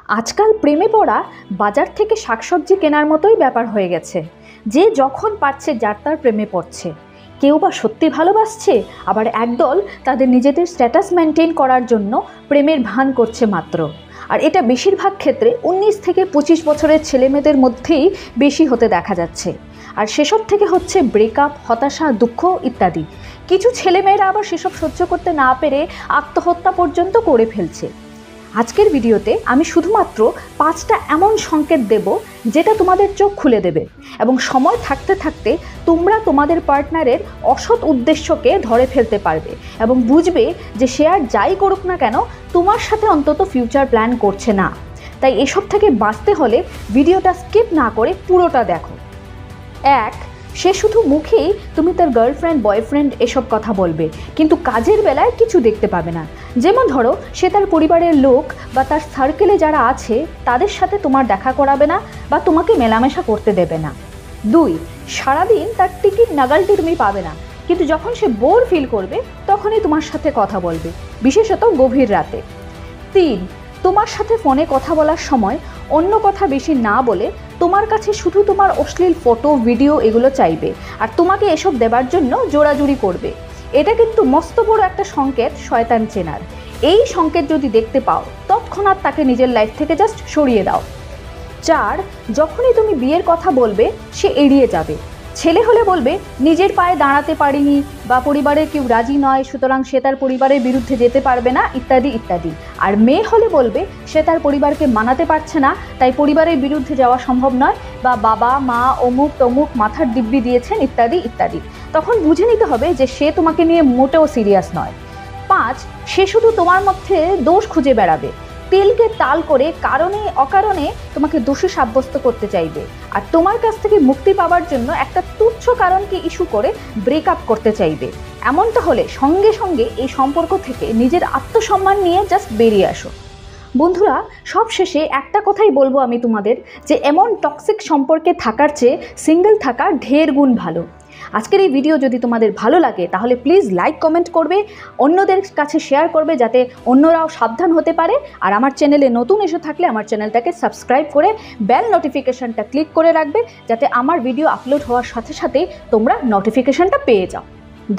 আজকাল প্রেমে পড়া বাজার থেকে শাকসবজি কেনার মতোই ব্যাপার হয়ে গেছে। যে যখন পারছে যার তার প্রেমে পড়ছে। কেউ বা সত্যি ভালোবাসছে, আবার একদল তাদের নিজেদের স্ট্যাটাস মেনটেন করার জন্য প্রেমের ভান করছে মাত্র। আর এটা বেশিরভাগ ক্ষেত্রে 19 থেকে 25 বছরের ছেলেমেয়েদের মধ্যেই বেশি হতে দেখা যাচ্ছে। আর সেসব থেকে হচ্ছে ব্রেকআপ, হতাশা, দুঃখ ইত্যাদি। কিছু ছেলেমেয়েরা আবার সেসব সহ্য করতে না পেরে আত্মহত্যা পর্যন্ত করে ফেলছে। আজকের ভিডিওতে আমি শুধুমাত্র 5টা এমন সংকেত দেব যেটা তোমাদের চোখ খুলে দেবে এবং সময় থাকতে থাকতে তোমরা তোমাদের পার্টনারের অসৎ উদ্দেশ্যকে ধরে ফেলতে পারবে এবং বুঝবে যে সে আর যাই করুক না কেন তোমার সাথে অন্তত ফিউচার প্ল্যান করছে না। তাই এসব থেকে বাঁচতে হলে ভিডিওটা স্কিপ না করে পুরোটা দেখো। 1. সে শুধু মুখেই তুমি তার গার্লফ্রেন্ড, বয়ফ্রেন্ড এসব কথা বলবে, কিন্তু কাজের বেলায় কিছু দেখতে পাবে না। যেমন ধরো, সে তার পরিবারের লোক বা তার সার্কেলে যারা আছে তাদের সাথে তোমার দেখা করাবে না বা তোমাকে মেলামেশা করতে দেবে না। 2. সারাদিন তার টিকিট নাগালটি তুমি পাবে না, কিন্তু যখন সে বোর ফিল করবে তখনই তোমার সাথে কথা বলবে, বিশেষত গভীর রাতে। 3. তোমার সাথে ফোনে কথা বলার সময় অন্য কথা বেশি না বলে তোমার কাছে শুধু তোমার অশ্লীল ফটো, ভিডিও এগুলো চাইবে আর তোমাকে এসব দেবার জন্য জোরাজুরি করবে। এটা কিন্তু মস্ত বড় একটা সংকেত শয়তান চেনার। এই সংকেত যদি দেখতে পাও তৎক্ষণাৎ তাকে নিজের লাইফ থেকে জাস্ট সরিয়ে দাও। 4. যখনই তুমি বিয়ের কথা বলবে সে এড়িয়ে যাবে। ছেলে হলে বলবে নিজের পায়ে দাঁড়াতে পারিনি বা পরিবারের কেউ রাজি নয়, সুতরাং সে তার পরিবারের বিরুদ্ধে যেতে পারবে না ইত্যাদি ইত্যাদি। আর মেয়ে হলে বলবে সে তার পরিবারকে মানাতে পারছে না, তাই পরিবারের বিরুদ্ধে যাওয়া সম্ভব নয়, বা বাবা মা অমুক তমুক মাথার দিব্যি দিয়েছেন ইত্যাদি ইত্যাদি। তখন বুঝে নিতে হবে যে সে তোমাকে নিয়ে মোটেও সিরিয়াস নয়। 5. সে শুধু তোমার মধ্যে দোষ খুঁজে বেড়াবে। তেলকে তাল করে কারণে অকারণে তোমাকে দোষী সাব্যস্ত করতে চাইবে আর তোমার কাছ থেকে মুক্তি পাওয়ার জন্য একটা তুচ্ছ কারণকে ইস্যু করে ব্রেকআপ করতে চাইবে। এমনটা হলে সঙ্গে সঙ্গে এই সম্পর্ক থেকে নিজের আত্মসম্মান নিয়ে জাস্ট বেরিয়ে আসো। বন্ধুরা, সব শেষে একটা কথাই বলবো আমি তোমাদের, যে এমন টক্সিক সম্পর্কে থাকার চেয়ে সিঙ্গেল থাকা ঢের গুণ ভালো। আজকের এই ভিডিও যদি তোমাদের ভালো লাগে তাহলে প্লিজ লাইক, কমেন্ট করবে, অন্যদের কাছে শেয়ার করবে যাতে অন্যরাও সাবধান হতে পারে। আর আমার চ্যানেলে নতুন এসে থাকলে আমার চ্যানেলটাকে সাবস্ক্রাইব করে বেল নোটিফিকেশনটা ক্লিক করে রাখবে, যাতে আমার ভিডিও আপলোড হওয়ার সাথে সাথেই তোমরা নোটিফিকেশনটা পেয়ে যাও।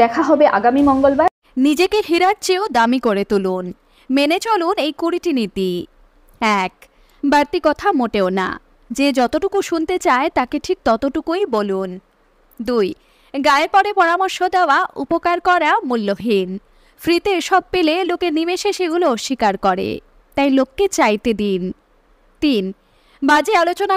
দেখা হবে আগামী মঙ্গলবার। নিজেকে হীরার চেয়েও দামি করে তুলুন। মেনে চলুন এই 20টি নীতি। 1. বাড়তি কথা মোটেও না। যে যতটুকু শুনতে চায় তাকে ঠিক ততটুকুই বলুন। 2. গায়ে পড়ে পরামর্শ দেওয়া, উপকার করা মূল্যহীন। ফ্রিতে সব পেলে লোকে নিমেষে সেগুলো অস্বীকার করে, তাই লোককে চাইতে দিন। 3. বাজে আলোচনা